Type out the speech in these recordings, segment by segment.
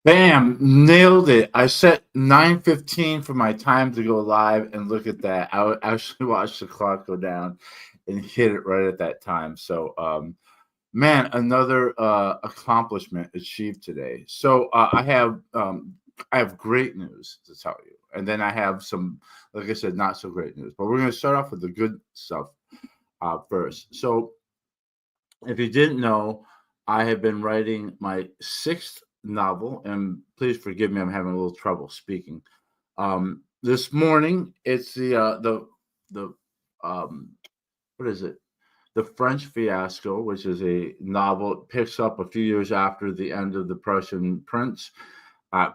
Bam! Nailed it. I set 9:15 for my time to go live, and look at that. Actually watch the clock go down and hit it right at that time. So, man, another accomplishment achieved today. So, I have great news to tell you, and then I have some, like I said, not so great news. But we're going to start off with the good stuff first. So, if you didn't know, I have been writing my sixth novel, and please forgive me, I'm having a little trouble speaking. This morning, it's the um, what is it? The French Fiasco, which is a novel. It picks up a few years after the end of the Prussian Prince.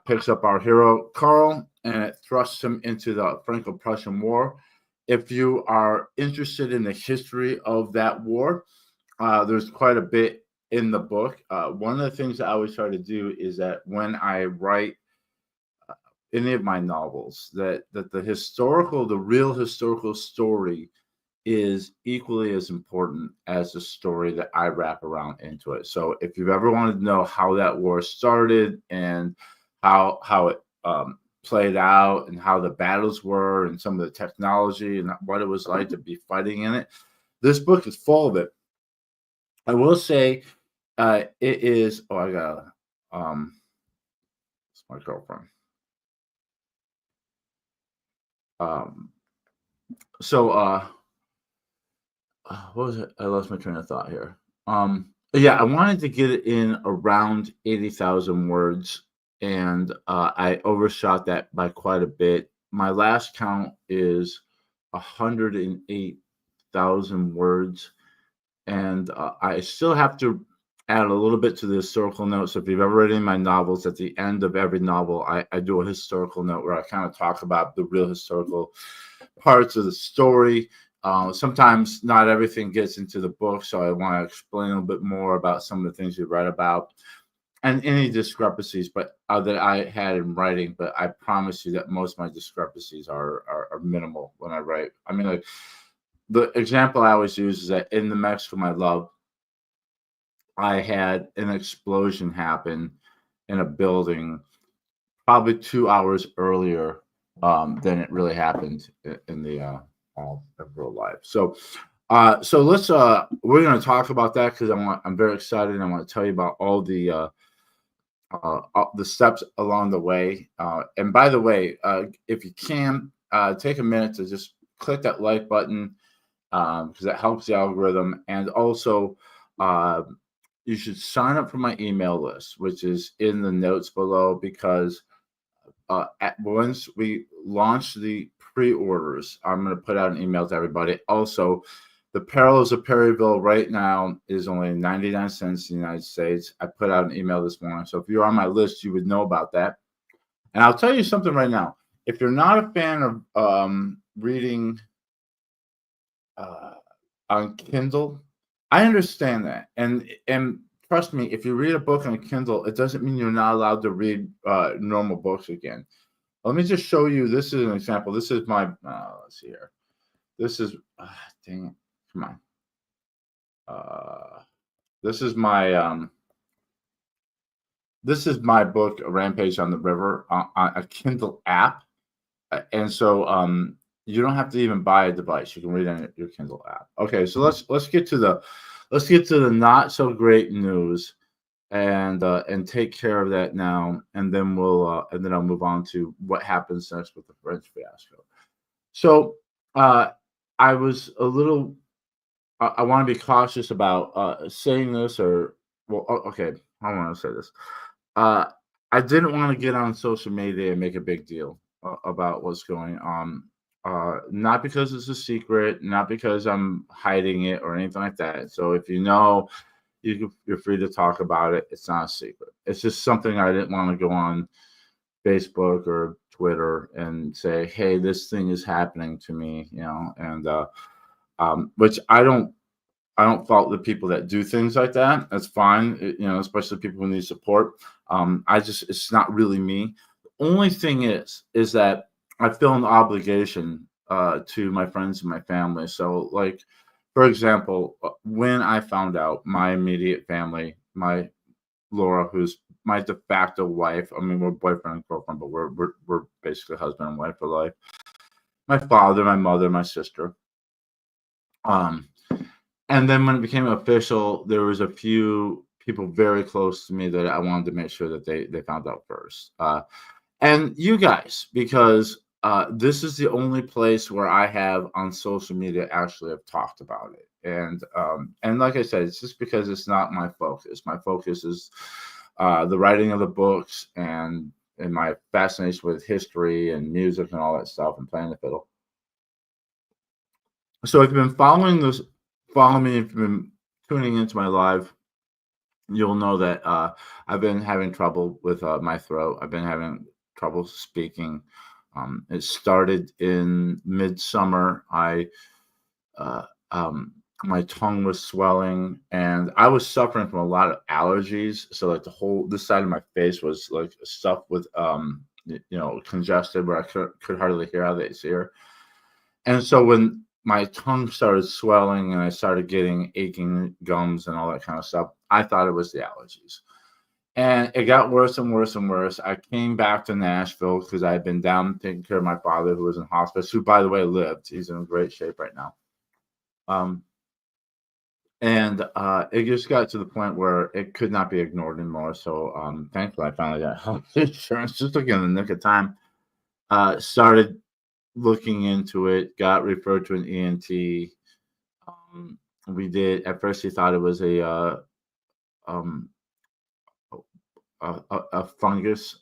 Picks up our hero Karl, and it thrusts him into the Franco-Prussian War. If you are interested in the history of that war, there's quite a bit in the book. One of the things that I always try to do is that when I write any of my novels, that the real historical story is equally as important as the story that I wrap around into it. So if you've ever wanted to know how that war started and how it played out and how the battles were and some of the technology and what it was like to be fighting in it, this book is full of it. I will say, it is. Oh, I got. It's my girlfriend. Um, so, what was it? I lost my train of thought here. Yeah, I wanted to get it in around 80,000 words, and I overshot that by quite a bit. My last count is 108,000 words, and I still have to add a little bit to the historical notes. So if you've ever read any of my novels, at the end of every novel, I do a historical note where I kind of talk about the real historical parts of the story. Sometimes not everything gets into the book, so I want to explain a little bit more about some of the things you read about and any discrepancies, but that I had in writing. But I promise you that most of my discrepancies are minimal when I write. I mean, like the example I always use is that in The Mexico My Love, I had an explosion happen in a building probably 2 hours earlier than it really happened in the real life. So let's we're going to talk about that because I'm very excited. And I want to tell you about all the steps along the way. And by the way, if you can take a minute to just click that like button because that helps the algorithm, and also. Uh, you should sign up for my email list, which is in the notes below, because once we launch the pre-orders, I'm going to put out an email to everybody. Also, the Perils of Perryville right now is only 99 cents in the United States. I put out an email this morning. So if you're on my list, you would know about that. And I'll tell you something right now. If you're not a fan of reading uh, on Kindle, I understand that, and trust me, if you read a book on Kindle, it doesn't mean you're not allowed to read normal books again. Let me just show you. This is an example. This is my. Let's see here. This is. Dang it! Come on. This is my. This is my book, Rampage on the River, on a Kindle app, and so you don't have to even buy a device. You can read it on your Kindle app. Okay, so let's get to the not so great news and take care of that now, and then I'll move on to what happens next with the French Fiasco. So I was a little. I want to be cautious about saying this, or well, okay, I want to say this. Uh, I didn't want to get on social media and make a big deal about what's going on. Not because it's a secret, not because I'm hiding it or anything like that. So if you know, you're free to talk about it. It's not a secret. It's just something I didn't want to go on Facebook or Twitter and say, "Hey, this thing is happening to me," and which I don't fault the people that do things like that. That's fine, especially people who need support. It's not really me. The only thing is that I feel an obligation to my friends and my family. So, like, for example, when I found out, my immediate family, my Laura, who's my de facto wife. I mean, we're boyfriend and girlfriend, but we're basically husband and wife for life. My father, my mother, my sister. Um, and then when it became official, there was a few people very close to me that I wanted to make sure that they found out first. And you guys, because this is the only place where I have on social media actually have talked about it. And like I said, it's just because it's not my focus. My focus is the writing of the books and my fascination with history and music and all that stuff and playing the fiddle. So if you've been follow me, if you've been tuning into my live, you'll know that I've been having trouble with my throat. I've been having trouble speaking. It started in midsummer. Uh, my tongue was swelling, and I was suffering from a lot of allergies. So like this side of my face was like stuffed with congested, where I could hardly hear out of its ear. And so when my tongue started swelling and I started getting aching gums and all that kind of stuff, I thought it was the allergies. And it got worse and worse and worse. I came back to Nashville because I had been down taking care of my father, who was in hospice, who, by the way, lived. He's in great shape right now. And it just got to the point where it could not be ignored anymore. So thankfully, I finally got health insurance, just looking in the nick of time. Started looking into it, got referred to an ENT. We did, at first he thought it was a fungus,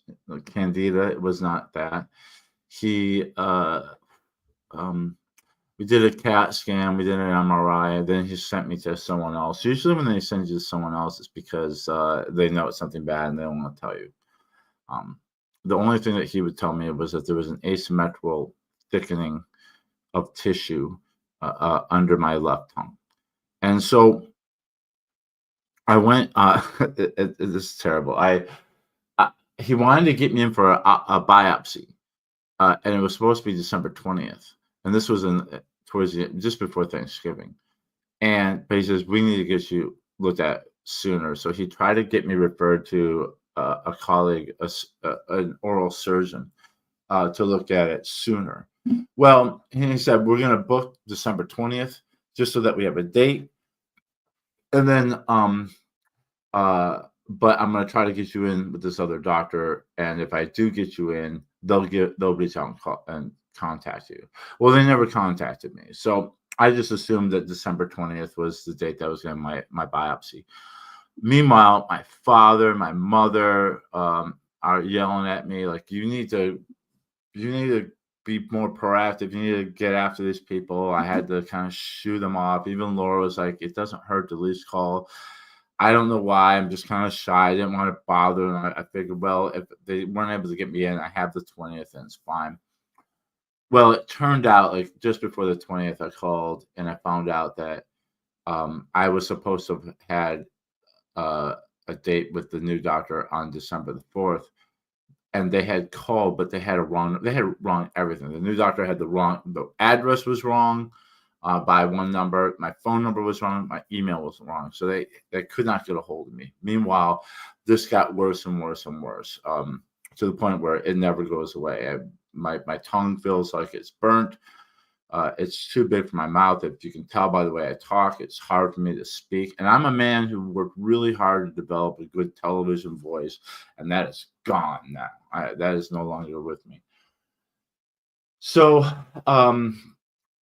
candida. It was not that. He we did a CAT scan, we did an MRI, and then he sent me to someone else. Usually when they send you to someone else, it's because they know it's something bad and they don't want to tell you. The only thing that he would tell me was that there was an asymmetrical thickening of tissue under my left tongue. And so I went, this is terrible. He wanted to get me in for a biopsy, and it was supposed to be December 20th. And this was just before Thanksgiving. But he says, we need to get you looked at sooner. So he tried to get me referred to a colleague, an oral surgeon, to look at it sooner. Well, he said, we're going to book December 20th just so that we have a date. And then, but I'm going to try to get you in with this other doctor. And if I do get you in, they'll reach out and contact you. Well, they never contacted me. So I just assumed that December 20th was the date that was going to my biopsy. Meanwhile, my father, my mother are yelling at me like, you need to be more proactive. You need to get after these people. I had to kind of shoo them off. Even Laura was like, it doesn't hurt to at least call. I don't know why. I'm just kind of shy. I didn't want to bother them. I figured, well, if they weren't able to get me in, I have the 20th and it's fine. Well, it turned out like just before the 20th, I called and I found out that I was supposed to have had a date with the new doctor on December the 4th. And they had called, but they had wrong everything. The new doctor had the address was wrong by one number. My phone number was wrong. My email was wrong. So they could not get a hold of me. Meanwhile, this got worse and worse and worse to the point where it never goes away. My tongue feels like it's burnt. It's too big for my mouth. If you can tell by the way I talk, it's hard for me to speak. And I'm a man who worked really hard to develop a good television voice, and that is gone now. That is no longer with me. So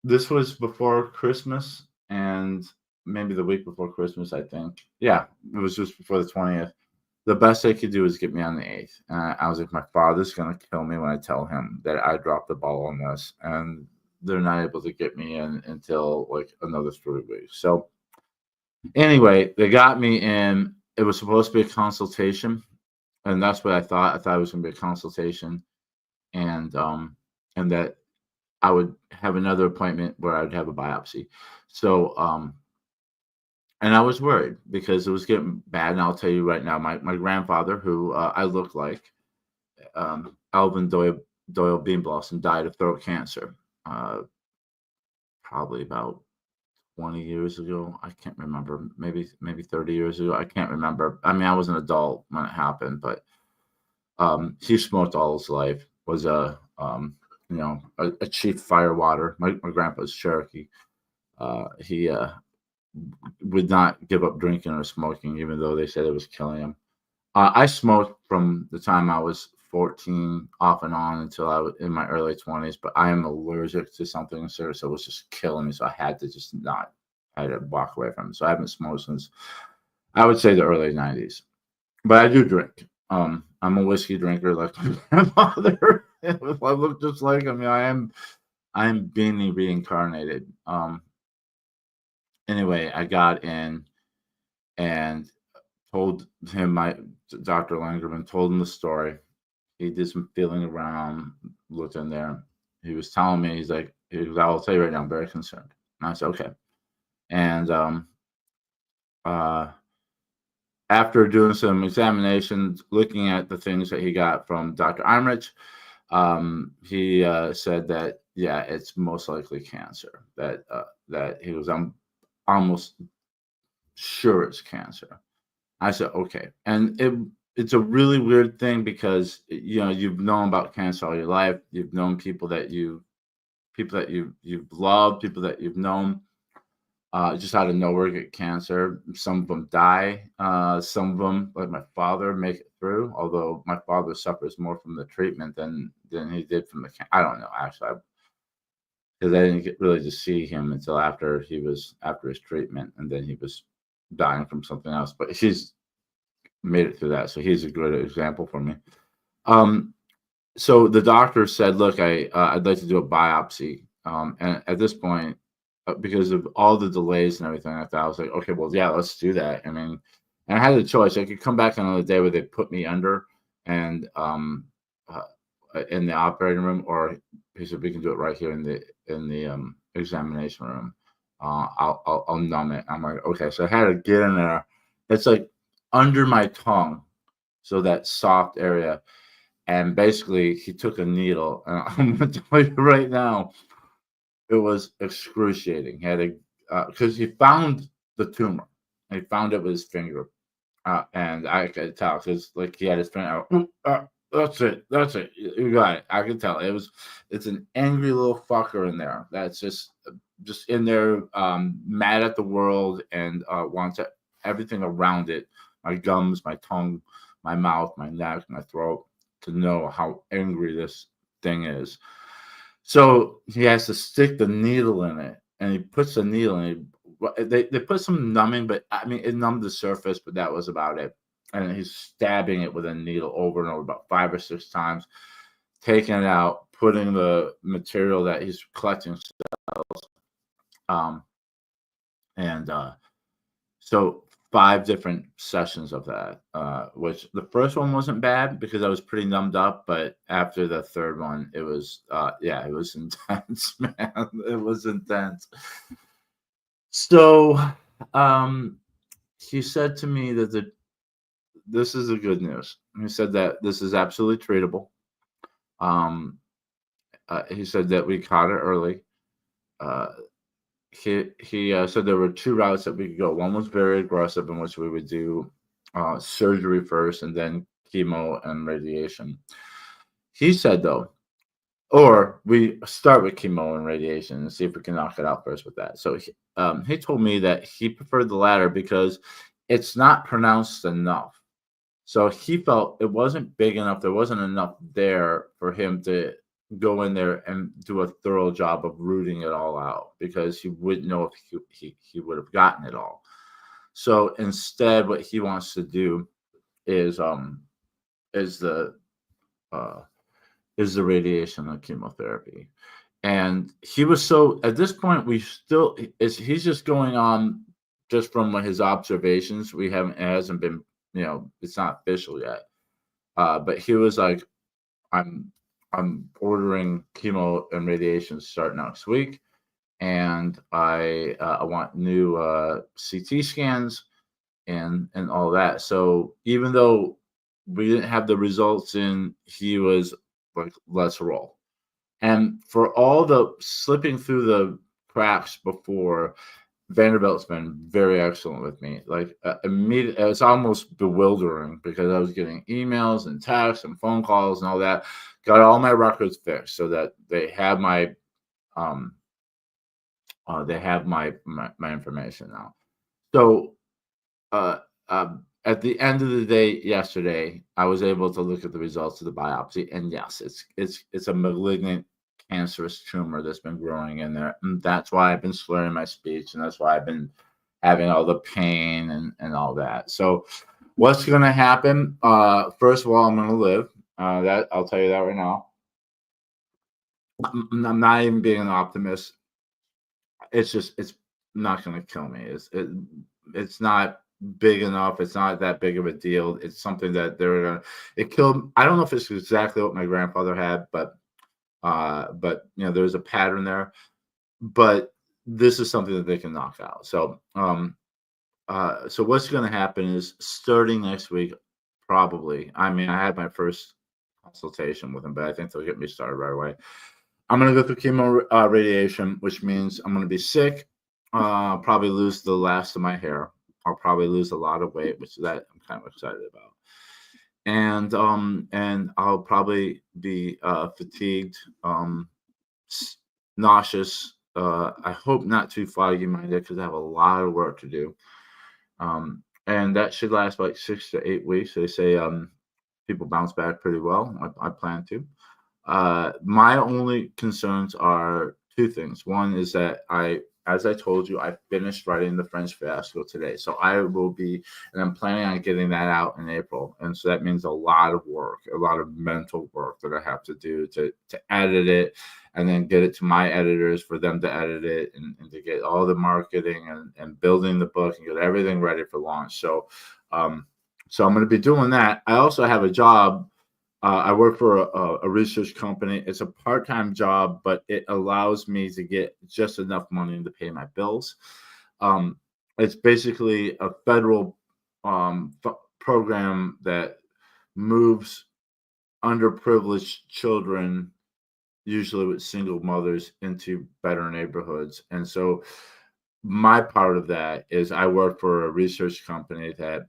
this was before Christmas, and maybe the week before Christmas, I think. Yeah, it was just before the 20th. The best they could do was get me on the 8th. I was like, my father's going to kill me when I tell him that I dropped the ball on this. And they're not able to get me in until like another 3 weeks. So anyway, they got me in. It was supposed to be a consultation. And that's what I thought. I thought it was going to be a consultation. And that I would have another appointment where I'd have a biopsy. So, and I was worried because it was getting bad. And I'll tell you right now, my grandfather, who I look like, Alvin Doyle Beanblossom, died of throat cancer probably about 20 years ago. I can't remember. Maybe 30 years ago. I can't remember. I mean, I was an adult when it happened, but he smoked all his life. Was a chief fire water. My grandpa's Cherokee. He would not give up drinking or smoking, even though they said it was killing him. I smoked from the time I was 14 off and on until I was in my early 20s, but I am allergic to something serious. So it was just killing me. So I had to just not, I had to walk away from it. So I haven't smoked since, I would say, the early 90s. But I do drink. I'm a whiskey drinker like my grandmother. If I look just like him, I am being reincarnated. Anyway, I got in and told him, my Dr. Langerman told him the story. He did some feeling around, looked in there. He was telling me, he's like, I'll tell you right now, I'm very concerned. And I said, okay. And uh, after doing some examinations, looking at the things that he got from Dr. Imrich, he said that, yeah, it's most likely cancer. That he was almost sure it's cancer. I said, okay. And it's a really weird thing because, you've known about cancer all your life. You've known people that you've loved, people that you've known, just out of nowhere get cancer. Some of them die. Some of them, like my father, make it through. Although my father suffers more from the treatment than he did from the I don't know, actually, because I didn't really just see him until after his treatment, and then he was dying from something else. But he's made it through that, so he's a good example for me. So the doctor said, "Look, I'd like to do a biopsy." And at this point, because of all the delays and everything like that, I was like, "Okay, well, yeah, let's do that." I mean, and I had a choice. I could come back another day where they put me under and in the operating room, or he said we can do it right here in the examination room. I'll numb it. I'm like, okay, so I had to get in there. It's like under my tongue, so that soft area. And basically, he took a needle, and I'm going to tell you right now, it was excruciating. He had because he found the tumor. He found it with his finger, and I could tell because like he had his finger out. That's it. That's it. You got it. I could tell it's an angry little fucker in there. That's just in there, mad at the world and wants everything around it. My gums, my tongue, my mouth, my neck, my throat, to know how angry this thing is. So he has to stick the needle in it, and he puts the needle in it. They put some numbing, but I mean, it numbed the surface, but that was about it. And he's stabbing it with a needle over and over about 5 or 6 times, taking it out, putting the material that he's collecting cells. And so 5 different sessions of that, which the first one wasn't bad because I was pretty numbed up, but after the third one, it was it was intense, man. It was intense. So he said to me that this is the good news. He said that this is absolutely treatable. He said that we caught it early. He said there were 2 routes that we could go. One was very aggressive, in which we would do surgery first and then chemo and radiation. He said, though, or we start with chemo and radiation and see if we can knock it out first with that. So he told me that he preferred the latter because it's not pronounced enough. So he felt it wasn't big enough. There wasn't enough there for him to go in there and do a thorough job of rooting it all out, because he wouldn't know if he would have gotten it all. So instead, what he wants to do is the radiation and chemotherapy. And he was so, at this point, he's just going on just from his observations. It hasn't been, it's not official yet. But he was like, I'm ordering chemo and radiation to start next week, and I want new CT scans and all that. So even though we didn't have the results in, he was like, let's roll. And for all the slipping through the cracks before, Vanderbilt's been very excellent with me. Like immediate, it's almost bewildering because I was getting emails and texts and phone calls and all that. Got all my records fixed so that um they have my information now. So uh, at the end of the day yesterday, I was able to look at the results of the biopsy, and yes, it's a malignant cancerous tumor that's been growing in there, and that's why I've been slurring my speech, and that's why I've been having all the pain and all that. So, what's going to happen? First of all, I'm going to live. That I'll tell you that right now. I'm not even being an optimist. It's not going to kill me. It's not big enough. It's not that big of a deal. It's something that they're gonna. It killed. I don't know if it's exactly what my grandfather had, but there's a pattern there. But this is something that they can knock out. So what's going to happen is starting next week, probably. I mean, I had my first consultation with them, but I think they'll get me started right away. I'm going to go through chemo radiation, which means I'm going to be sick. Probably lose the last of my hair. I'll probably lose a lot of weight, which that I'm kind of excited about. And I'll probably be fatigued, nauseous. I hope not too foggy minded because I have a lot of work to do. And that should last like 6 to 8 weeks. They say people bounce back pretty well. I plan to. My only concerns are two things. One is that as I told you, I finished writing the French Fiasco today. So I will be, and I'm planning on getting that out in April. And so that means a lot of work, a lot of mental work that I have to do to edit it and then get it to my editors for them to edit it and to get all the marketing and building the book and get everything ready for launch. So I'm going to be doing that. I also have a job. I work for a research company. It's a part-time job, but it allows me to get just enough money to pay my bills. It's basically a federal program that moves underprivileged children, usually with single mothers, into better neighborhoods. And so my part of that is I work for a research company that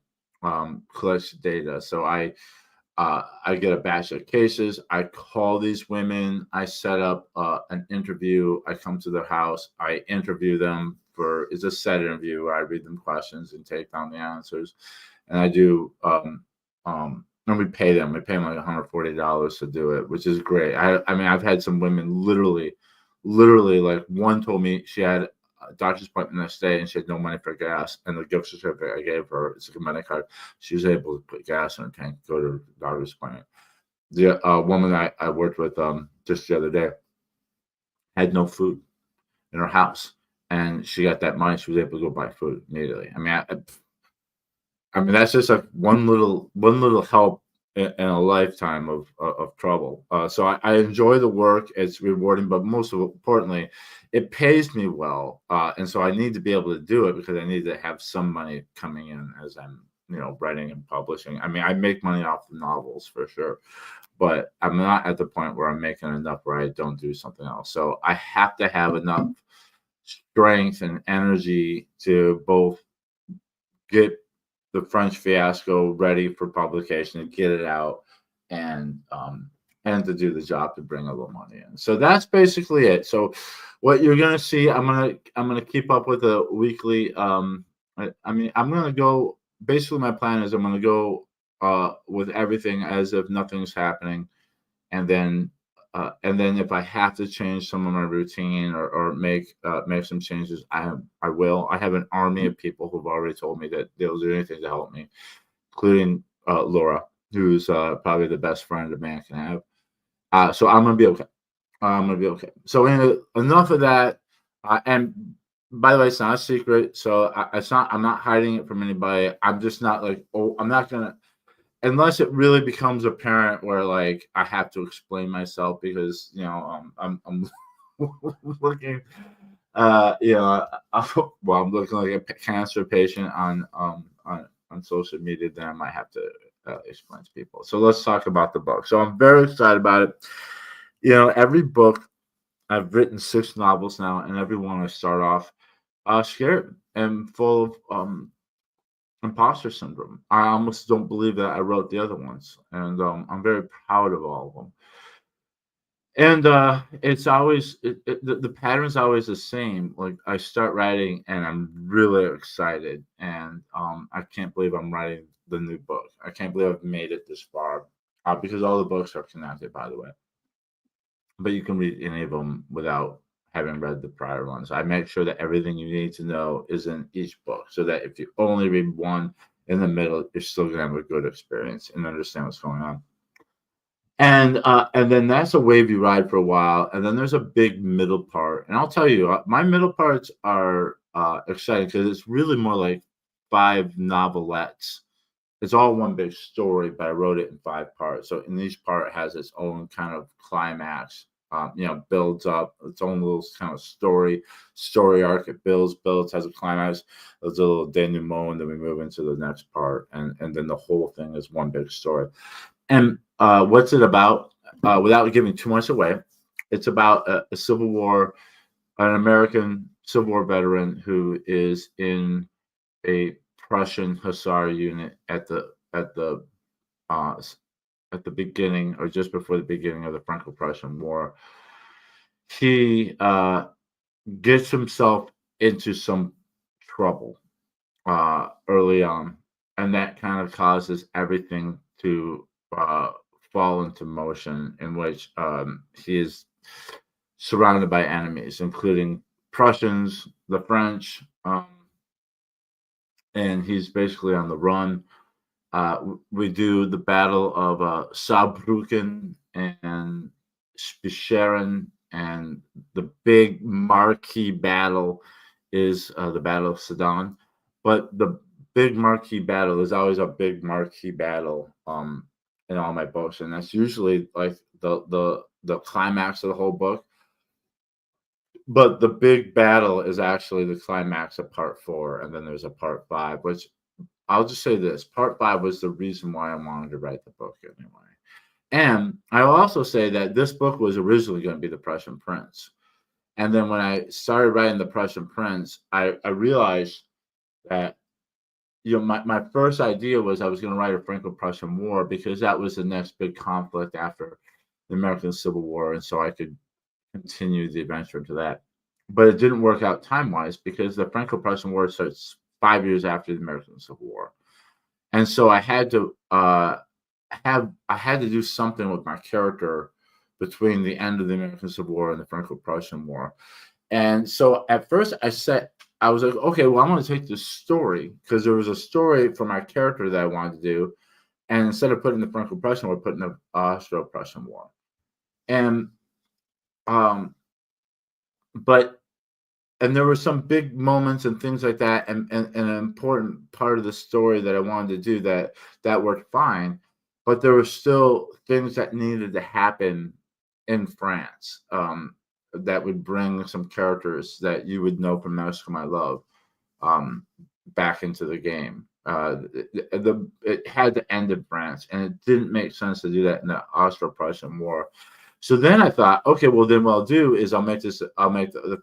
collects data. So I get a batch of cases. I call these women. I set up an interview. I come to their house. I interview them it's a set interview where I read them questions and take down the answers. And I do, and we pay them. We pay them like $140 to do it, which is great. I mean, I've had some women literally, like one told me she had doctor's appointment the next day and she had no money for gas, and the gift certificate I gave her, it's like a money card, she was able to put gas in her tank, go to the doctor's appointment. The woman I worked with just the other day had no food in her house, and she got that money. She was able to go buy food immediately. I mean that's just like one little help in a lifetime of trouble. So I enjoy the work. It's rewarding, but most importantly, it pays me well. And so I need to be able to do it because I need to have some money coming in as I'm, writing and publishing. I mean, I make money off the novels for sure, but I'm not at the point where I'm making enough where I don't do something else. So I have to have enough strength and energy to both get the French Fiasco ready for publication and get it out, and to do the job to bring a little money in. So that's basically it. So what you're gonna see, I'm gonna keep up with a weekly. I mean, I'm gonna go. Basically, my plan is I'm gonna go with everything as if nothing's happening, and then if I have to change some of my routine or make some changes, I will. I have an army of people who've already told me that they'll do anything to help me, including Laura, who's probably the best friend a man can have. So I'm gonna be okay. I'm gonna be okay. So enough of that. And by the way, it's not a secret. So it's not. I'm not hiding it from anybody. I'm just not like. Oh, I'm not gonna. Unless it really becomes apparent where like I have to explain myself because I'm looking I'm looking like a cancer patient on social media, then I might have to explain to people. So let's talk about the book. So I'm very excited about it. Every book, I've written 6 novels now, and every one I start off scared and full of imposter syndrome. I almost don't believe that I wrote the other ones, and I'm very proud of all of them. And it's always the pattern's always the same. Like I start writing, and I'm really excited, and I can't believe I'm writing the new book. I can't believe I've made it this far, because all the books are connected, by the way. But you can read any of them without having read the prior ones. I make sure that everything you need to know is in each book, so that if you only read one in the middle, you're still gonna have a good experience and understand what's going on. And then that's a wave you ride for a while, and then there's a big middle part. And I'll tell you, my middle parts are exciting because it's really more like five novelettes. It's all one big story, but I wrote it in five parts. So in each part has its own kind of climax. Builds up its own little kind of story arc. It builds, has a climax. There's a little denouement, and then we move into the next part, and then the whole thing is one big story. And what's it about? Without giving too much away, it's about a Civil War, an American Civil War veteran who is in a Prussian Hussar unit uh, at the beginning or just before the beginning of the Franco-Prussian War. He gets himself into some trouble early on, and that kind of causes everything to fall into motion, in which he is surrounded by enemies, including Prussians, the French, and he's basically on the run. We do the Battle of Saarbrücken and Spicheren, and the big marquee battle is the Battle of Sedan. But the big marquee battle is always a big marquee battle in all my books, and that's usually like the climax of the whole book. But the big battle is actually the climax of part four, and then there's a part five, which I'll just say this: part five was the reason why I wanted to write the book anyway. And I will also say that this book was originally going to be The Prussian Prince. And then when I started writing The Prussian Prince, I realized that my first idea was I was going to write a Franco-Prussian War because that was the next big conflict after the American Civil War, and so I could continue the adventure into that. But it didn't work out time-wise because the Franco-Prussian War starts 5 years after the American Civil War, and so I had to do something with my character between the end of the American Civil War and the Franco-Prussian War. And so at first I was like, okay, well, I'm going to take this story because there was a story for my character that I wanted to do. And instead of putting the Franco-Prussian War, putting the Austro-Prussian War. And, but there were some big moments and things like that, and an important part of the story that I wanted to do that worked fine, but there were still things that needed to happen in France that would bring some characters that you would know from Massacre My Love back into the game. It had to end in France, and it didn't make sense to do that in the Austro-Prussian War. So then I thought, okay, well then what I'll do is I'll make the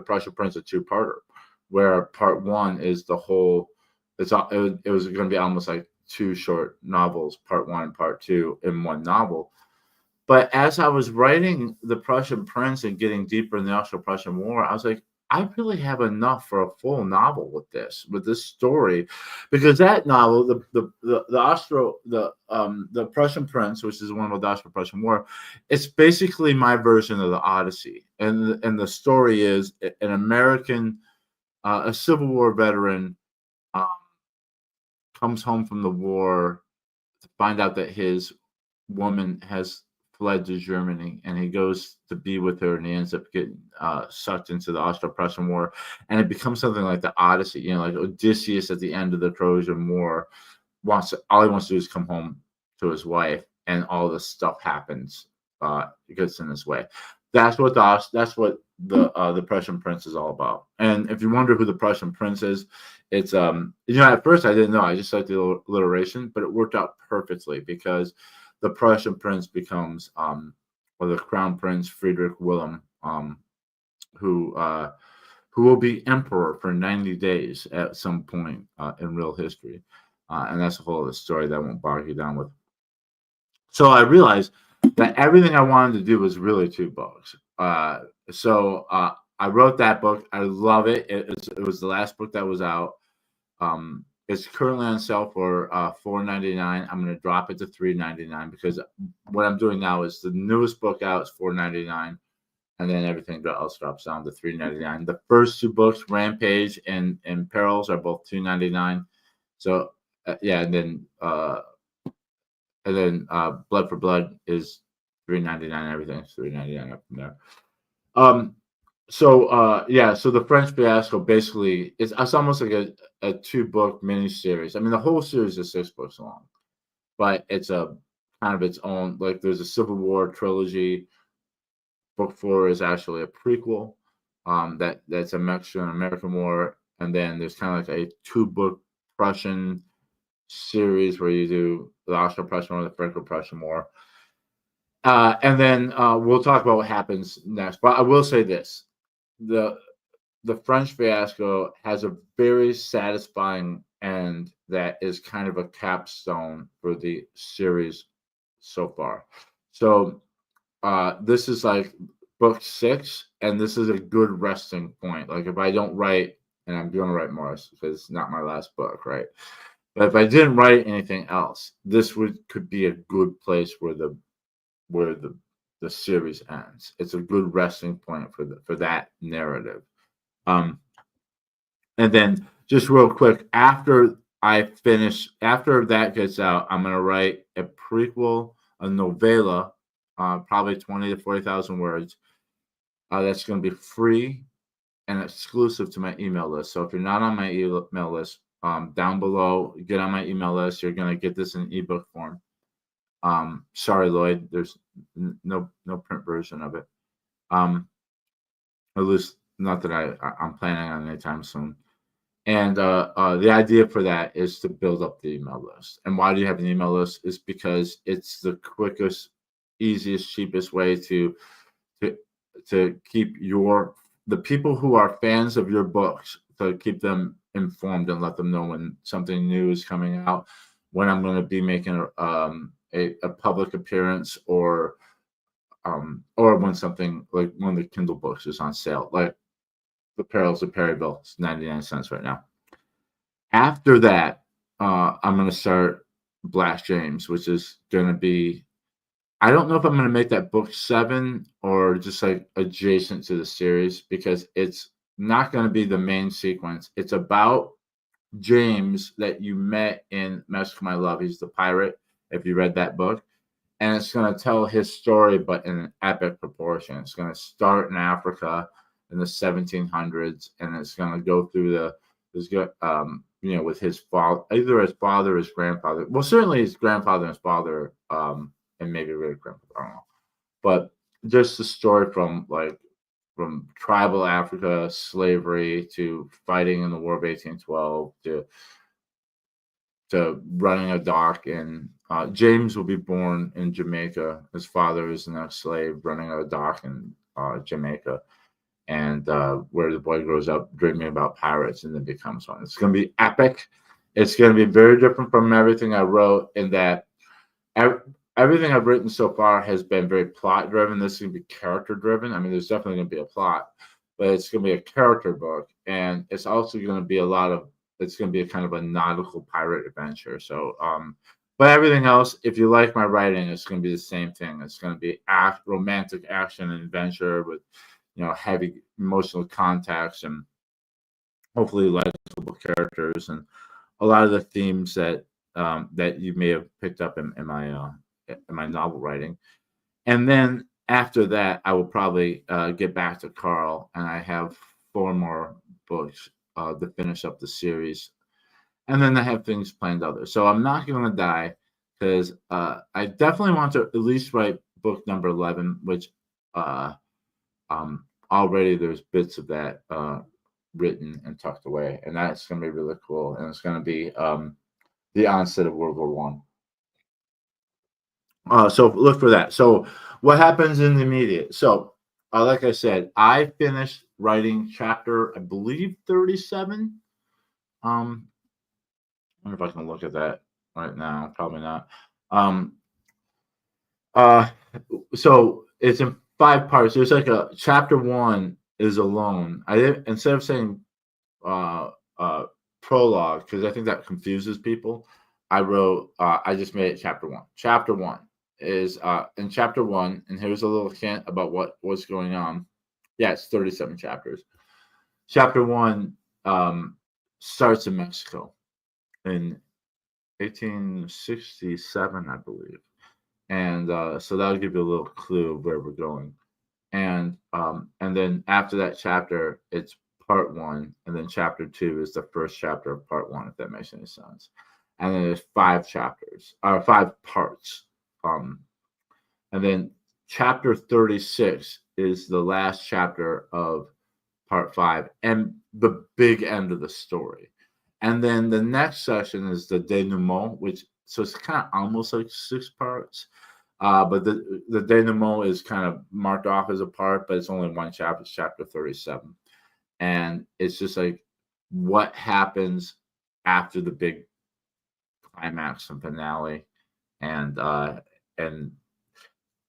Prussian Prince a two-parter, where part one is the whole. It was going to be almost like two short novels, part one and part two, in one novel. But as I was writing The Prussian Prince and getting deeper in the Austro-Prussian War, I was like, I really have enough for a full novel with this story, because that novel, the Prussian Prince, which is one of the Austro-Prussian War, it's basically my version of the Odyssey, and the story is an American, a Civil War veteran, comes home from the war to find out that his woman has fled to Germany, and he goes to be with her, and he ends up getting sucked into the Austro-Prussian War, and it becomes something like the Odyssey, like Odysseus at the end of the Trojan War all he wants to do is come home to his wife, and all this stuff happens, gets in his way. That's what the Prussian Prince is all about. And if you wonder who the Prussian Prince is, it's at first I didn't know. I just liked the alliteration, but it worked out perfectly because the Prussian Prince becomes or the Crown Prince Friedrich Wilhelm, who who will be emperor for 90 days at some point in real history. And that's a whole other story that I won't bog you down with. So I realized that everything I wanted to do was really 2 books. So I wrote that book. I love it. It was the last book that was out. It's currently on sale for $4.99. I'm going to drop it to $3.99 because what I'm doing now is the newest book out is $4.99, and then everything else drops down to $3.99. The first 2 books, Rampage and Perils, are both $2.99. So yeah, and then Blood for Blood is $3.99. Everything's $3.99 up from there. So the French Fiasco basically it's almost like a 2-book mini series. I mean, the whole series is 6 books long, but it's a kind of its own. Like, there's a Civil War trilogy. Book 4 is actually a prequel. That's a Mexican-American War, and then there's kind of like a 2-book Prussian series where you do the Austro-Prussian War, the Franco-Prussian War. And then we'll talk about what happens next. But I will say this: the French Fiasco has a very satisfying end that is kind of a capstone for the series so far. So this is like book 6, and this is a good resting point. Like, if I don't write, and I'm going to write more because it's not my last book, right? But if I didn't write anything else, this could be a good place where the series ends. It's a good resting point for that narrative. And then just real quick, after that gets out, I'm gonna write a prequel, a novella, probably 20 to 40,000 words. That's gonna be free and exclusive to my email list. So if you're not on my email list, down below, get on my email list. You're gonna get this in ebook form. Sorry, Lloyd, there's no print version of it. At least not that I'm planning on anytime soon. And the idea for that is to build up the email list. And why do you have an email list? Is because it's the quickest, easiest, cheapest way to keep the people who are fans of your books, to keep them informed and let them know when something new is coming out, when I'm going to be making a public appearance, or when something like one of the Kindle books is on sale, like The Perils of Perryville. It's 99 cents right now. After that, I'm going to start Black James, which is going to be, I don't know if I'm going to make that book 7 or just like adjacent to the series, because it's not going to be the main sequence. It's about James that you met in Mexico, My Love. He's the pirate, if you read that book. And it's going to tell his story, but in an epic proportion. It's going to start in Africa in the 1700s, and it's going to go through with his father, either his father or his grandfather. Well, certainly his grandfather and his father, and maybe great grandfather. I don't know. But just the story from tribal Africa, slavery, to fighting in the War of 1812, to running a dock. And James will be born in Jamaica. His father is an ex-slave running a dock in Jamaica, and where the boy grows up dreaming about pirates and then becomes one. It's going to be epic. It's going to be very different from everything I wrote, in that everything I've written so far has been very plot driven. This is going to be character driven. I mean, there's definitely going to be a plot, but it's going to be a character book, and it's also going to be it's going to be a kind of a nautical pirate adventure. So, but everything else, if you like my writing, it's going to be the same thing. It's going to be romantic action and adventure with, heavy emotional context, and hopefully likable characters, and a lot of the themes that you may have picked up in my novel writing. And then after that, I will probably get back to Carl, and I have 4 more books to finish up the series, and then I have things planned others. So I'm not going to die, because I definitely want to at least write book number 11, which already there's bits of that written and tucked away, and that's going to be really cool. And it's going to be the onset of World War One. So look for that. So what happens in the immediate? So like I said, I finished writing chapter, I believe 37. I wonder if I can look at that right now. Probably not. Um, uh, so it's in 5 parts. There's like a chapter one is alone. I didn't, instead of saying uh, uh, prologue, because I think that confuses people. I wrote, I just made it chapter one. Chapter one is in chapter one, and here's a little hint about what's going on. Yeah, it's 37 chapters. Chapter one starts in Mexico in 1867, I believe, and so that'll give you a little clue of where we're going. And then after that chapter, it's part one, and then chapter two is the first chapter of part one, if that makes any sense. And then there's 5 chapters, or 5 parts. Um, and then chapter 36 is the last chapter of part five and the big end of the story. And then the next section is the denouement, which so it's kind of almost like 6 parts. But the denouement is kind of marked off as a part, but it's only one chapter. It's chapter 37, and it's just like what happens after the big climax and finale, and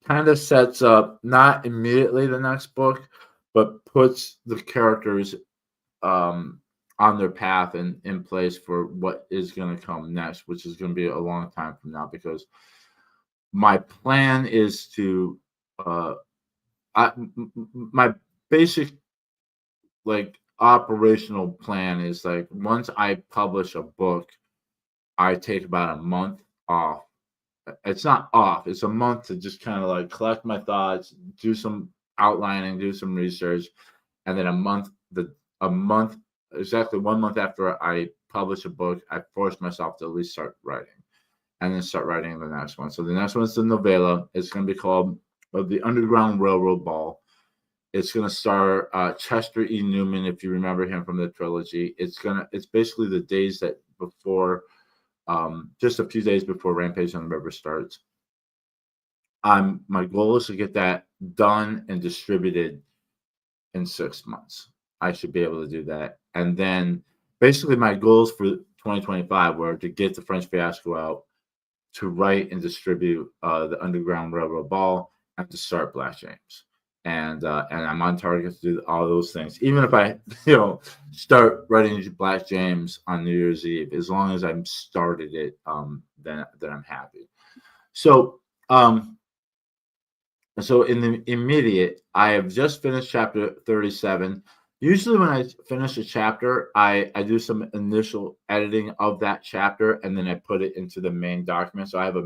kind of sets up not immediately the next book, but puts the characters um, on their path and in place for what is going to come next, which is going to be a long time from now. Because my plan is to, uh, my basic like operational plan is like once I publish a book, I take about a month off. It's not off; it's a month to just kind of like collect my thoughts, do some outlining, do some research, and then a month exactly 1 month after I publish a book, I force myself to at least start writing, and then start writing the next one. So the next one's the novella. It's going to be called The Underground Railroad Ball. It's going to star Chester E. Newman, if you remember him from the trilogy. It's basically the days that before, just a few days before Rampage on the River starts. My goal is to get that done and distributed in 6 months. I should be able to do that. And then basically my goals for 2025 were to get the French Fiasco out, to write and distribute the Underground Railroad Ball, and to start Black James. And I'm on target to do all those things. Even if I, start writing Black James on New Year's Eve, as long as I'm started it, then I'm happy. So so in the immediate, I have just finished chapter 37. Usually when I finish a chapter, I do some initial editing of that chapter, and then I put it into the main document. So I have a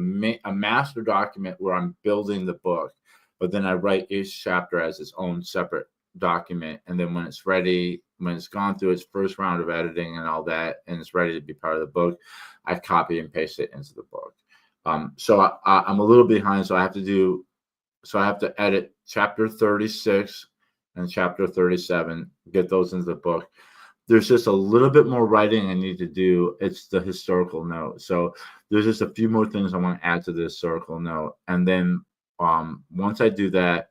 master document where I'm building the book, but then I write each chapter as its own separate document. And then when it's ready, when it's gone through its first round of editing and all that, and it's ready to be part of the book, I copy and paste it into the book. So I'm a little behind, so I have to edit chapter 36 and chapter 37, get those into the book. There's just a little bit more writing I need to do. It's the historical note. So there's just a few more things I want to add to the historical note. And then once I do that,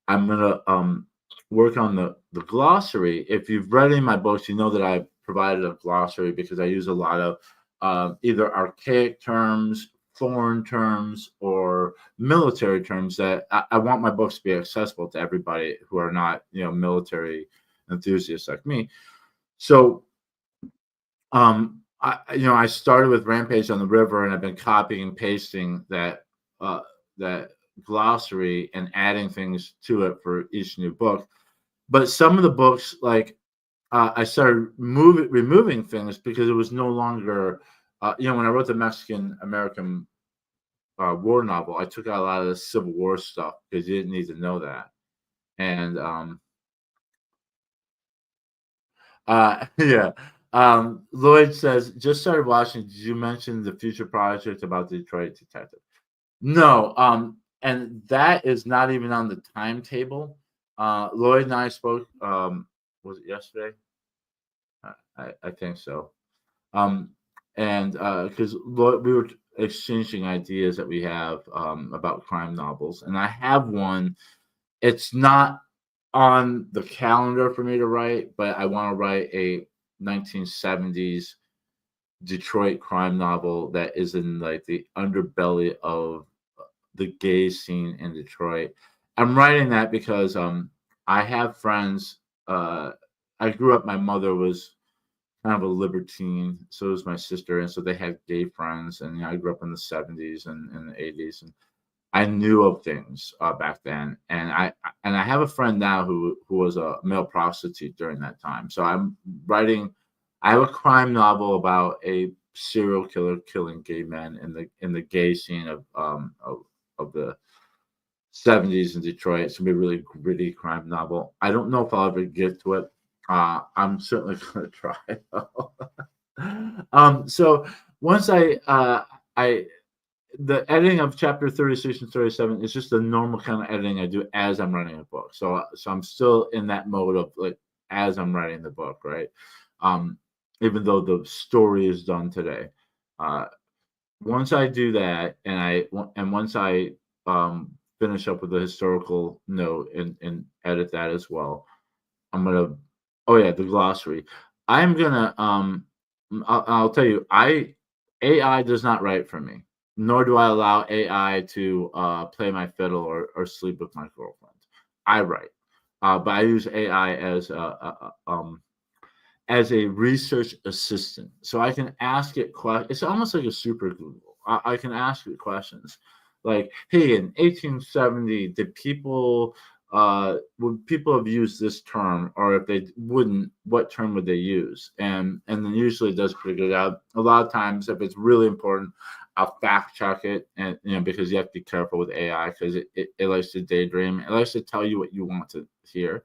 I'm going to work on the glossary. If you've read any of my books, you know that I provided a glossary because I use a lot of either archaic terms, foreign terms, or military terms that I want my books to be accessible to everybody who are not, military enthusiasts like me. So, I started with Rampage on the River, and I've been copying and pasting that glossary and adding things to it for each new book. But some of the books, like I started removing things because it was no longer, when I wrote the Mexican American war novel, I took out a lot of the Civil War stuff because you didn't need to know that. And yeah. Lloyd says, just started watching. Did you mention the future project about Detroit Detective? No. And that is not even on the timetable. Lloyd and I spoke. Was it yesterday? I think so. And because we were exchanging ideas that we have about crime novels, and I have one. It's not on the calendar for me to write, but I want to write a 1970s Detroit crime novel that is in like the underbelly of the gay scene in Detroit. I'm writing that because I have friends. Uh, I grew up. My mother was kind of a libertine. So was my sister, and so they had gay friends. And I grew up in the '70s and the '80s, and I knew of things back then. And I have a friend now who was a male prostitute during that time. So I'm writing. I have a crime novel about a serial killer killing gay men in the gay scene of the '70s in Detroit. It's gonna be a really gritty crime novel. I don't know if I'll ever get to it. I'm certainly gonna try. So once I the editing of chapter 36 and 37 is just the normal kind of editing I do as I'm writing a book. So I'm still in that mode of like as I'm writing the book, right? Um, Even though the story is done today. Uh, Once I do that, and once I finish up with the historical note and edit that as well, I'm gonna. Oh yeah, the glossary. I'm gonna. I'll tell you, AI does not write for me, nor do I allow AI to play my fiddle or sleep with my girlfriend. I write, but I use AI as a research assistant. So I can ask it questions. It's almost like a super Google. I can ask it questions like, hey, in 1870, did people would people have used this term, or if they wouldn't, what term would they use? And then usually it does pretty good. A lot of times, if it's really important, I'll fact check it, and because you have to be careful with AI because it likes to daydream. It likes to tell you what you want to hear.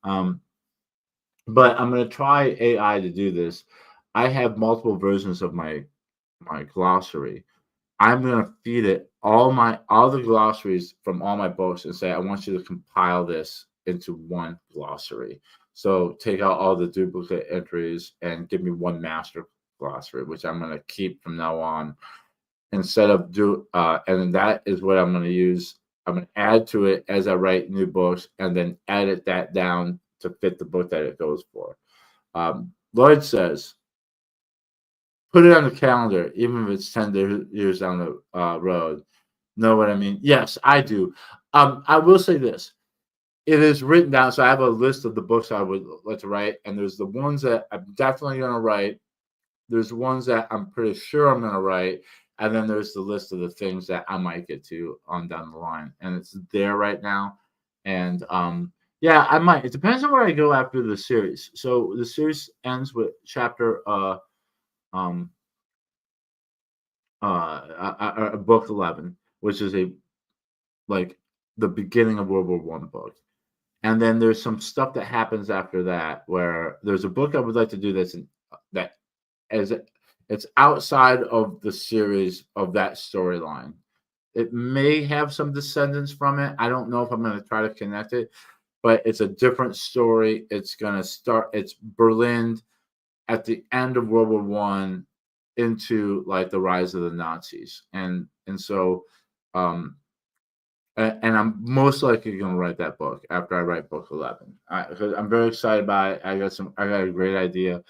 Um, but I'm gonna try AI to do this. I have multiple versions of my glossary. I'm gonna feed it all the glossaries from all my books and say, I want you to compile this into one glossary. So take out all the duplicate entries and give me one master glossary, which I'm gonna keep from now on. Instead of and that is what I'm gonna use. I'm gonna add to it as I write new books and then edit that down to fit the book that it goes for. Lloyd says, put it on the calendar, even if it's 10 years down the road. Know what I mean? Yes, I do. I will say this. It is written down. So I have a list of the books I would like to write, and there's the ones that I'm definitely going to write. There's ones that I'm pretty sure I'm going to write, and then there's the list of the things that I might get to on down the line, and it's there right now. And yeah, I might. It depends on where I go after the series. So the series ends with chapter um book 11, which is a like the beginning of World War One book. And then there's some stuff that happens after that where there's a book I would like to do that as it's outside of the series of that storyline. It may have some descendants from it. I don't know if I'm going to try to connect it, but it's a different story. It's going to start. It's Berlin at the end of World War One into like the rise of the Nazis, and so um, and I'm most likely going to write that book after I write book 11. Because I'm very excited about it. I got a great idea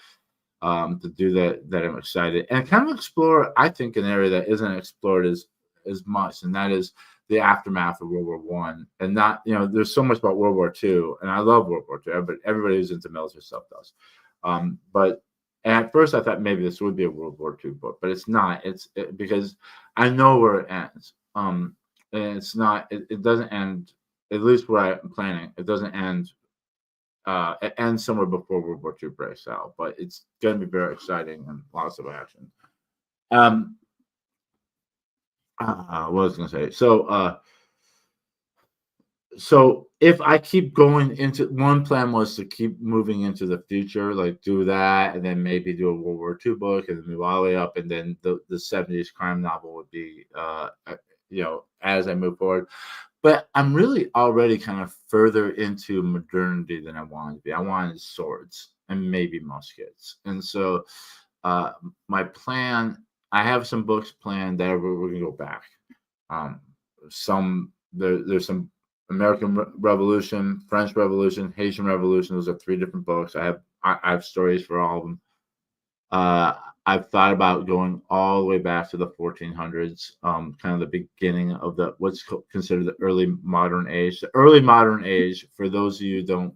to do that I'm excited and kind of explore. I think an area that isn't explored as much, and that is the aftermath of World War One, and not there's so much about World War Two, and I love World War Two. But everybody who's into military stuff does. But and at first I thought maybe this would be a World War Two book, but it's not. Because I know where it ends. And it's not. It doesn't end. At least where I'm planning, it doesn't end. It ends somewhere before World War Two breaks out, but it's going to be very exciting and lots of action. Um, what was I going to say? So if I keep going into one plan was to keep moving into the future, like do that, and then maybe do a World War II book, and then move all the way up, and then the '70s crime novel would be, as I move forward. But I'm really already kind of further into modernity than I wanted to be. I wanted swords and maybe muskets, and so uh, my plan. I have some books planned that we're going to go back. Um, there's some American Revolution, French Revolution, Haitian Revolution. Those are three different books. I have stories for all of them. Uh, I've thought about going all the way back to the 1400s, kind of the beginning of the what's considered the early modern age. The early modern age, for those of you who don't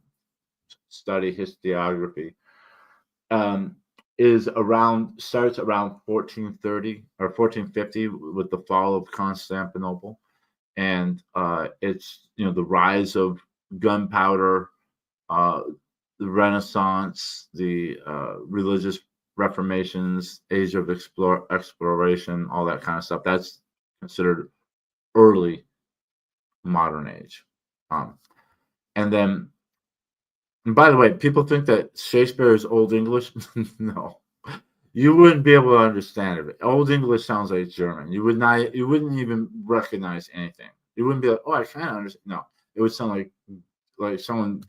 study historiography, um, is around starts around 1430 or 1450 with the fall of Constantinople, and it's the rise of gunpowder, uh, the Renaissance, the religious reformations, age of exploration, all that kind of stuff. That's considered early modern age. Um, and then, and by the way, people think that Shakespeare is Old English. No, you wouldn't be able to understand it. Old English sounds like German. You would not. You wouldn't even recognize anything. You wouldn't be like, oh, I kind of understand. No, it would sound like someone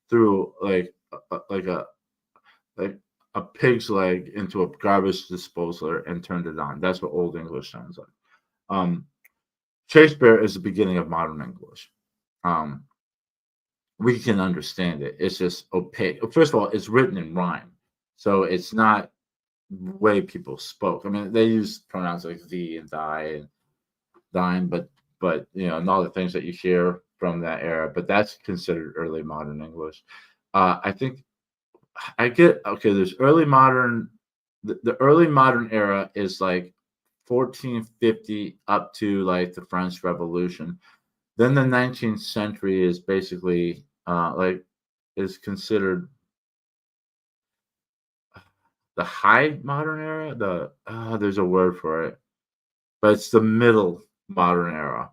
threw like a like a pig's leg into a garbage disposer and turned it on. That's what Old English sounds like. Um, Shakespeare is the beginning of modern English. Um, we can understand it. It's just opaque. First of all, it's written in rhyme, so it's not the way people spoke. I mean, they use pronouns like thee and thy and thine, but and all the things that you hear from that era. But that's considered early modern English. I think I get okay. There's early modern. The early modern era is like 1450 up to like the French Revolution. Then the 19th century is basically like is considered the high modern era. There's a word for it, but it's the middle modern era,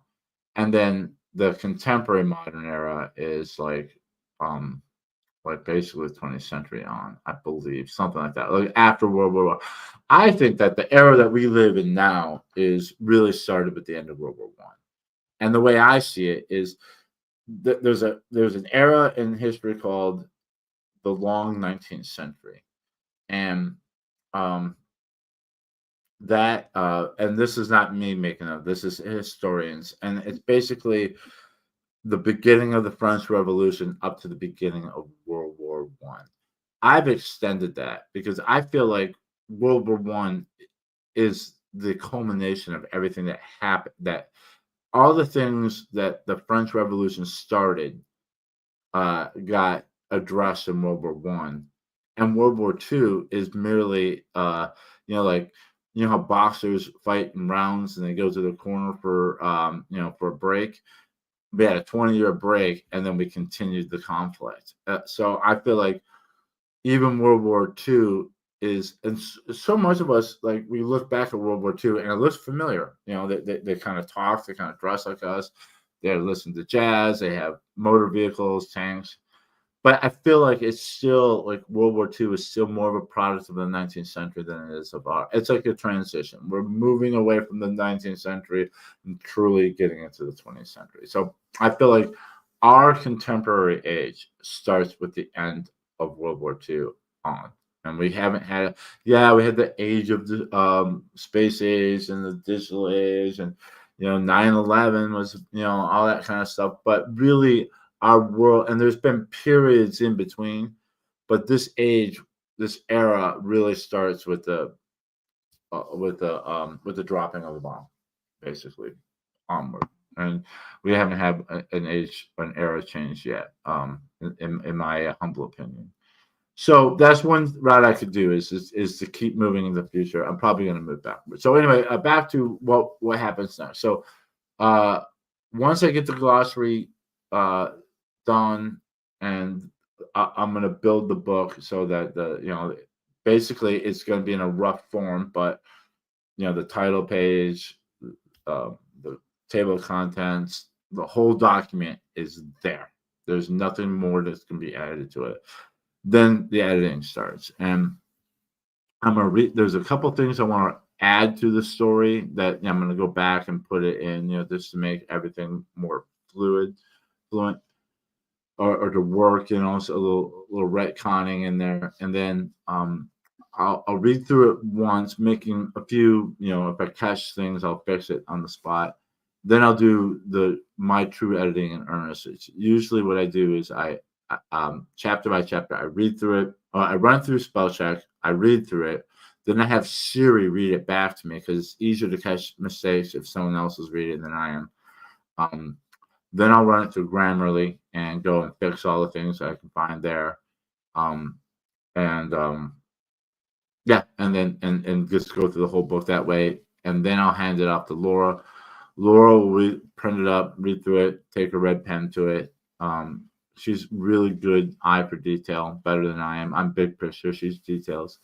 and then the contemporary modern era is like basically the 20th century on, I believe, something like that, like after World War One. I think that the era that we live in now is really started with the end of World War One. And the way I see it is there's an era in history called the long 19th century, and um, and this is not me making up. This is historians, and it's basically the beginning of the French Revolution up to the beginning of World War One. I've extended that because I feel like World War One is the culmination of everything that happened. That all the things that the French Revolution started got addressed in World War One, and World War Two is merely like how boxers fight in rounds and they go to the corner for for a break. We had a 20-year break and then we continued the conflict. So I feel like even World War Two is, and so much of us, like we look back at World War Two and it looks familiar. They kind of talk, they kind of dress like us, they listen to jazz, they have motor vehicles, tanks. But I feel like it's still like World War Two is still more of a product of the 19th century than it is of our. It's like a transition. We're moving away from the 19th century and truly getting into the 20th century. So I feel like our contemporary age starts with the end of World War Two on. And we haven't had, yeah, we had the age of the space age and the digital age, and 9/11 was, all that kind of stuff. But really, our world, and there's been periods in between, but this era really starts with the dropping of the bomb, basically onward. And we haven't had an era change yet, in my humble opinion. So that's one route I could do is to keep moving in the future. I'm probably going to move backward. So anyway, back to what happens next. So uh, once I get the glossary done, and I'm going to build the book so that basically it's going to be in a rough form, but the title page, uh, the table of contents, the whole document is there. There's nothing more that's going to be added to it. Then the editing starts, and I'm gonna read. There's a couple things I want to add to the story that I'm gonna go back and put it in, just to make everything more fluent, or to work, so a little retconning in there, and then I'll read through it once, making a few, if I catch things, I'll fix it on the spot. then I'll do my true editing in earnest. It's usually what I do is chapter by chapter, I read through it. I run through spell check. I read through it. Then I have Siri read it back to me because it's easier to catch mistakes if someone else is reading than I am. Then I'll run it through Grammarly and go and fix all the things that I can find there. And yeah, and then and just go through the whole book that way. And then I'll hand it off to Laura. Laura will print it up, read through it, take a red pen to it. She's really good eye for detail, better than I am. I'm big picture, she's details.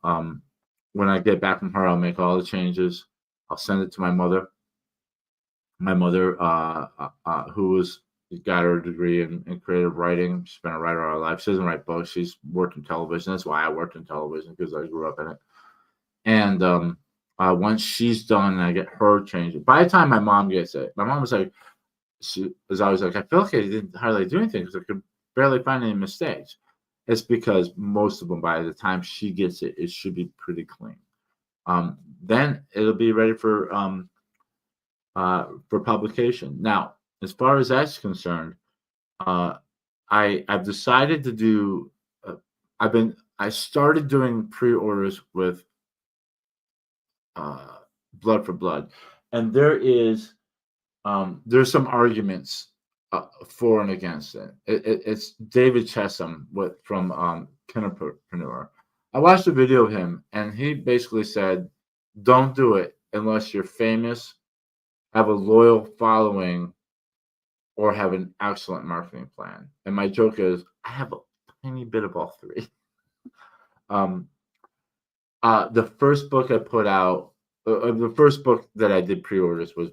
When I get back from her, I'll make all the changes. I'll send it to my mother. My mother, who got her degree in creative writing. She's been a writer all her life. She doesn't write books. She's worked in television. That's why I worked in television, because I grew up in it. And once she's done and I get her changed, by the time my mom gets it, my mom was like, she was always like, I feel like I didn't hardly do anything because I could barely find any mistakes. It's because most of them, by the time she gets it, it should be pretty clean. Then it'll be ready for publication. Now, as far as that's concerned, I've decided to do. I started doing pre-orders with Blood for Blood, and there's some arguments for and against it. It's David Chesham from Kinderpreneur. I watched a video of him, and he basically said, "Don't do it unless you're famous, have a loyal following, or have an excellent marketing plan." And my joke is, I have a tiny bit of all three. The first book I put out, the first book that I did pre-orders was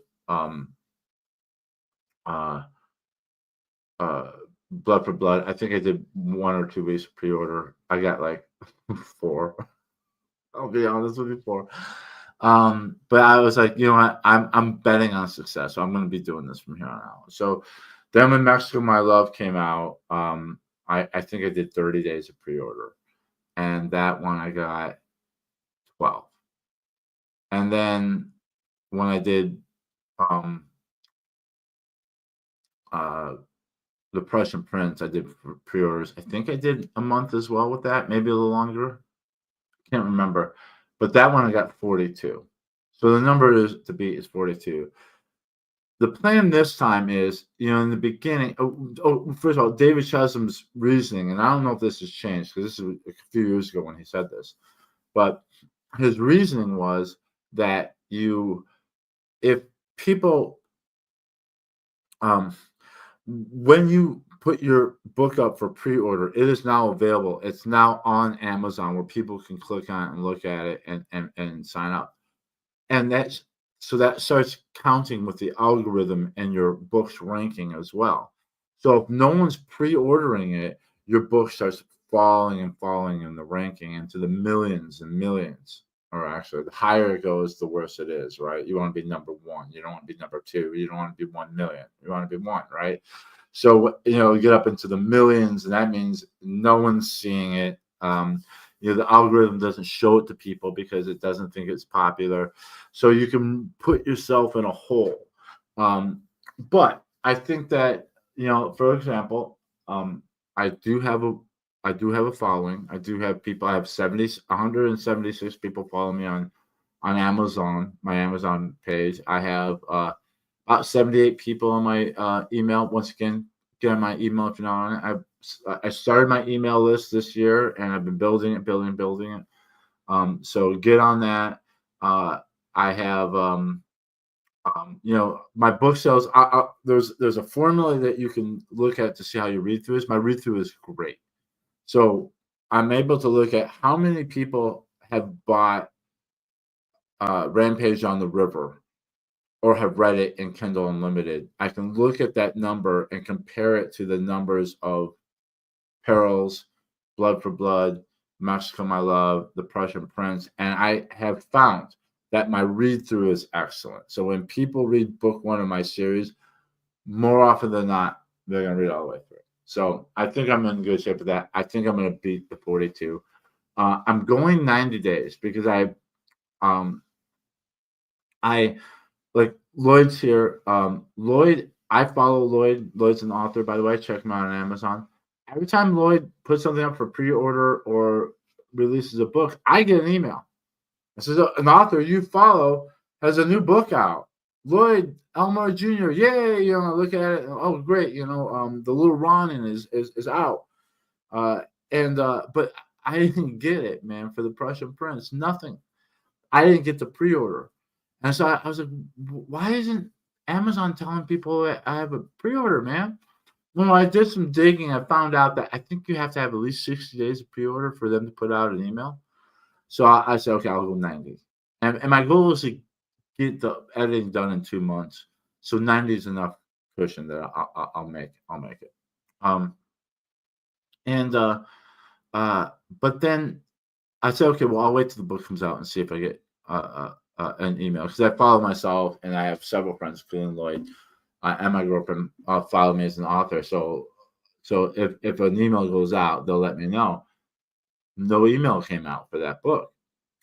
Blood for Blood. I think I did 1 or 2 weeks of pre-order. I got like 4. I'll be honest with you, 4. But I was like, you know what? I'm betting on success, so I'm going to be doing this from here on out. So then when Mexico My Love came out, I think I did 30 days of pre-order, and that one I got 12. And then when I did The Prussian Prince, I did pre-orders. I think I did a month as well with that, maybe a little longer. Can't remember, but that one I got 42. So the number is to beat is 42. The plan this time is, in the beginning. First of all, David Chesham's reasoning, and I don't know if this has changed because this is a few years ago when he said this, but his reasoning was that if people, when you put your book up for pre-order, it is now available. It's now on Amazon where people can click on it and look at it and sign up. And that starts counting with the algorithm and your book's ranking as well. So if no one's pre-ordering it, your book starts falling and falling in the ranking into the millions and millions. Or actually, the higher it goes, the worse it is, right? You want to be number 1. You don't want to be number 2. You don't want to be 1 million. You want to be 1, right? So, you get up into the millions, and that means no one's seeing it. The algorithm doesn't show it to people because it doesn't think it's popular. So you can put yourself in a hole. But I think that, for example, I do have a following. I do have people. I have 176 people follow me on Amazon, my Amazon page. I have about 78 people on my email. Once again, get on my email if you're not on it. I started my email list this year, and I've been building it. So get on that. I have, my book sales. There's a formula that you can look at to see how you read through this. My read through is great. So I'm able to look at how many people have bought Rampage on the River or have read it in Kindle Unlimited. I can look at that number and compare it to the numbers of Perils, Blood for Blood, Mexico My Love, The Prussian Prince, and I have found that my read-through is excellent. So when people read book 1 of my series, more often than not, they're going to read all the way through. So I think I'm in good shape with that. I think I'm going to beat the 42. I'm going 90 days because I like Lloyd's here. Lloyd, I follow Lloyd. Lloyd's an author, by the way. Check him out on Amazon. Every time Lloyd puts something up for pre-order or releases a book, I get an email. It says an author you follow has a new book out. Lloyd Elmore Jr. Yay! Look at it. Oh, great! The Little Ronin is out. Uh, but I didn't get it, man. For the Prussian Prince, nothing. I didn't get the pre-order, and so I was like, why isn't Amazon telling people that I have a pre-order, man? Well, I did some digging. I found out that I think you have to have at least 60 days of pre-order for them to put out an email. So I said, okay, I'll go 90. And my goal is to get the editing done in 2 months. So 90 is enough cushion that I'll make it. Um, and but then I said, okay, well, I'll wait till the book comes out and see if I get an email, because I follow myself and I have several friends, including Lloyd, and my girlfriend follow me as an author. So if an email goes out, they'll let me know. No email came out for that book,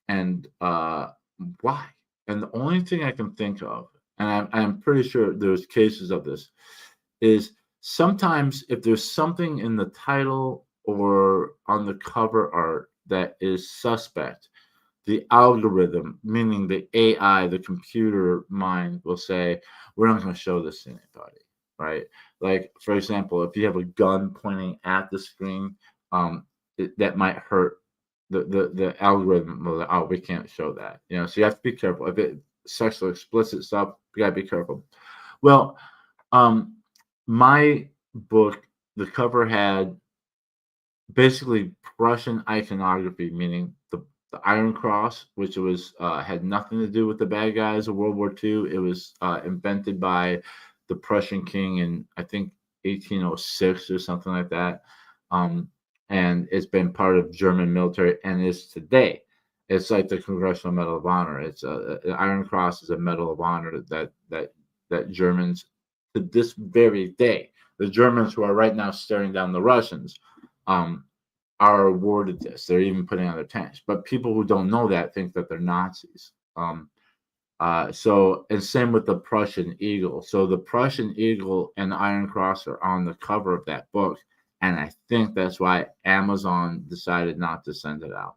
and why? And the only thing I can think of, and I'm pretty sure there's cases of this, is sometimes if there's something in the title or on the cover art that is suspect, the algorithm, meaning the AI, the computer mind, will say, we're not going to show this to anybody, right? Like, for example, if you have a gun pointing at the screen, that might hurt the algorithm. Will, oh, we can't show that. So you have to be careful. If it's sexually explicit stuff, you got to be careful. Well, my book, the cover had basically Prussian iconography, meaning the Iron Cross, which was had nothing to do with the bad guys of World War II. It was invented by the Prussian king in, I think, 1806 or something like that. And it's been part of German military and is today. It's like the Congressional Medal of Honor. It's an Iron Cross is a Medal of Honor that Germans, to this very day, the Germans who are right now staring down the Russians, are awarded this. They're even putting on their tanks. But people who don't know that think that they're Nazis. So, and same with the Prussian Eagle. So the Prussian Eagle and the Iron Cross are on the cover of that book. And I think that's why Amazon decided not to send it out.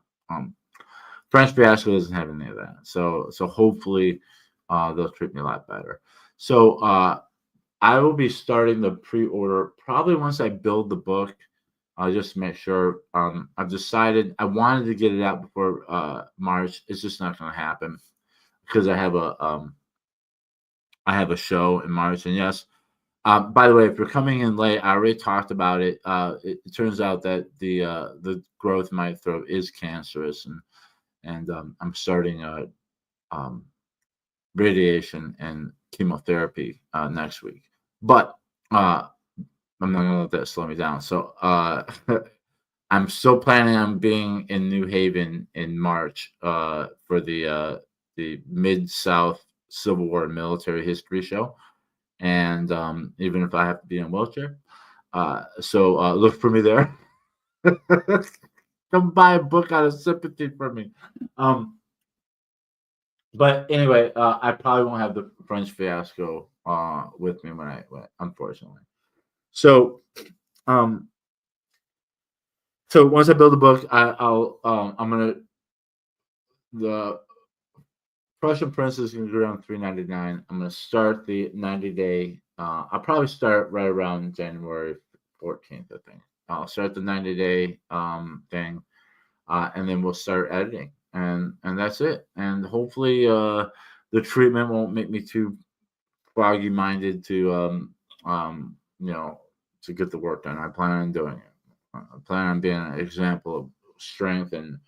French Fiasco doesn't have any of that. So hopefully they'll treat me a lot better. So I will be starting the pre-order probably once I build the book. Just to make sure. I've decided I wanted to get it out before March. It's just not going to happen because I have a show in March. And yes, by the way, if you're coming in late, I already talked about it. It turns out that the growth in my throat is cancerous, and I'm starting radiation and chemotherapy next week. But I'm not gonna let that slow me down. So I'm still planning on being in New Haven in March for the Mid-South Civil War Military History Show, and even if I have to be in a wheelchair, so look for me there. Come buy a book out of sympathy for me. But anyway, I probably won't have the French Fiasco with me when unfortunately. So, so once I build the book, the Prussian Prince is gonna go around $3.99. I'm gonna start the 90-day. I'll probably start right around January 14th, I think. I'll start the 90-day thing, and then we'll start editing, and that's it. And hopefully, the treatment won't make me too foggy minded to to get the work done. I plan on doing it. I plan on being an example of strength and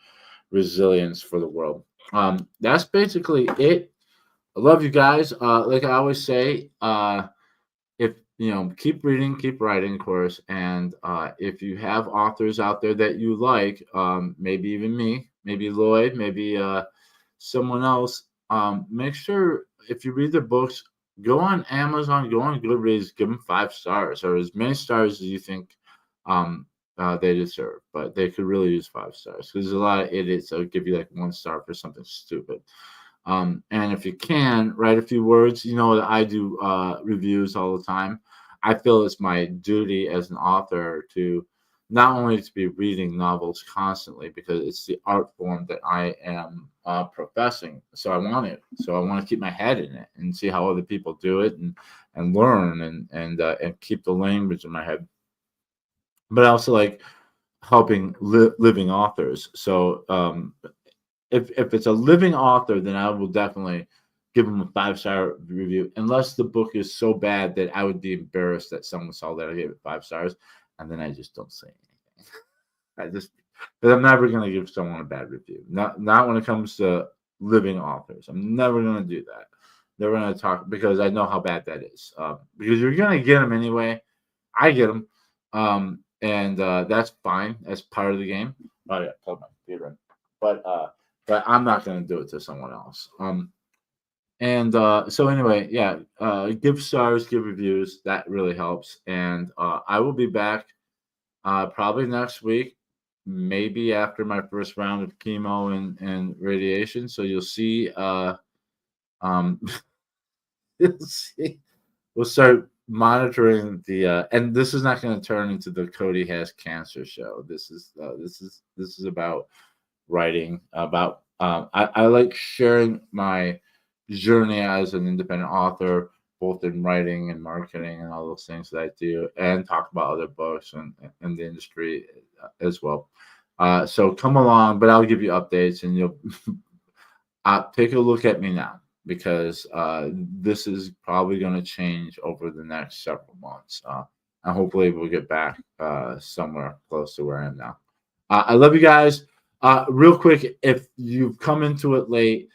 resilience for the world. That's basically it. I love you guys. Like I always say, if keep reading, keep writing, of course. And if you have authors out there that you like, maybe even me, maybe Lloyd, maybe someone else, make sure if you read their books, go on Amazon, go on Goodreads, give them 5 stars or as many stars as you think they deserve. But they could really use 5 stars because there's a lot of idiots that would give you like 1 star for something stupid. And if you can, write a few words. You know that I do reviews all the time. I feel it's my duty as an author to not only to be reading novels constantly because it's the art form that I am professing. So I want it. So I want to keep my head in it and see how other people do it and learn and keep the language in my head. But I also like helping living authors. So if it's a living author, then I will definitely give them a 5-star review, unless the book is so bad that I would be embarrassed that someone saw that I gave it 5 stars, and then I just don't say anything. I just, but I'm never gonna give someone a bad review. Not when it comes to living authors. I'm never gonna do that. Never gonna talk because I know how bad that is. Because you're gonna get them anyway. I get them, and that's fine. That's part of the game. Oh yeah, plug my computer in. But but I'm not going to do it to someone else. And so anyway, yeah, give stars, give reviews. That really helps. And I will be back probably next week, maybe after my first round of chemo and radiation. So you'll see. Um, you'll see. We'll start monitoring the. And this is not going to turn into the Cody has cancer show. This is about writing about I like sharing my journey as an independent author both in writing and marketing and all those things that I do and talk about other books and the industry as well. So come along, but I'll give you updates and you'll take a look at me now because this is probably going to change over the next several months. And hopefully we'll get back somewhere close to where I am now. I love you guys. Real quick, if you've come into it late,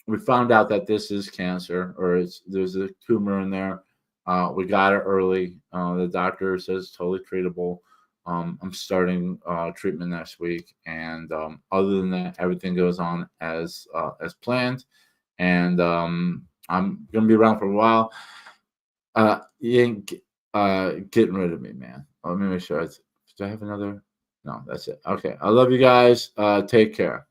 we found out that this is cancer, or there's a tumor in there. We got it early. The doctor says it's totally treatable. I'm starting treatment next week, and other than that, everything goes on as planned. And I'm gonna be around for a while. You ain't getting rid of me, man. Let me make sure. Do I have another? No, that's it. Okay. I love you guys. Take care.